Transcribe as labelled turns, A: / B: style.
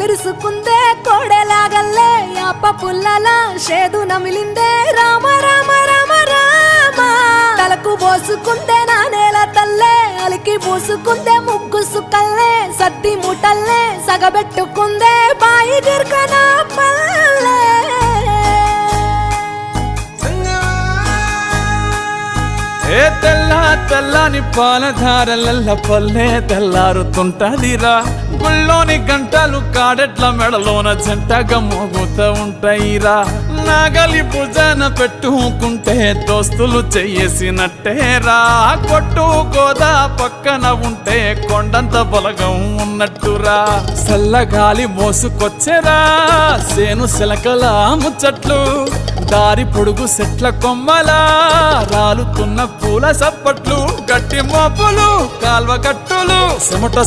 A: మెరుసుకుందే కోడెలాగల్లే యాప పుల్లల షేదు నమిలిందే రామ రామ రామ రామ తలకు పోసుకుందే నా నేల తల్లే అలికి పూసుకుందే ముగ్గు సుక్కల్లే సద్ది మూటల్లే సగబెట్టుకుందే బాయి గిర్కనా పల్లె
B: ఏ తెల్లని పాలధారలల్ల పల్లె తెల్లారుతుంటదిరా గుళ్ళోని గంటలు కాడెట్ల మెడలోన జంటగా మోగుతూ ఉంటాయిరా నాగలి భుజన పెట్టుకుంటే దోస్తులు చెయ్యేసినట్టేరా కొట్టు గోదా పక్కన ఉంటే కొండంత బలగం ఉన్నట్టురా చల్లగాలి మోసుకొచ్చెరా సేను సిలకల ముచ్చట్లు దారి పొడుగు సెట్ల కొమ్మలా రాలుతున్న పూల సప్పట్లు గట్టి మోపులు కాల్వ గట్టులు చెమట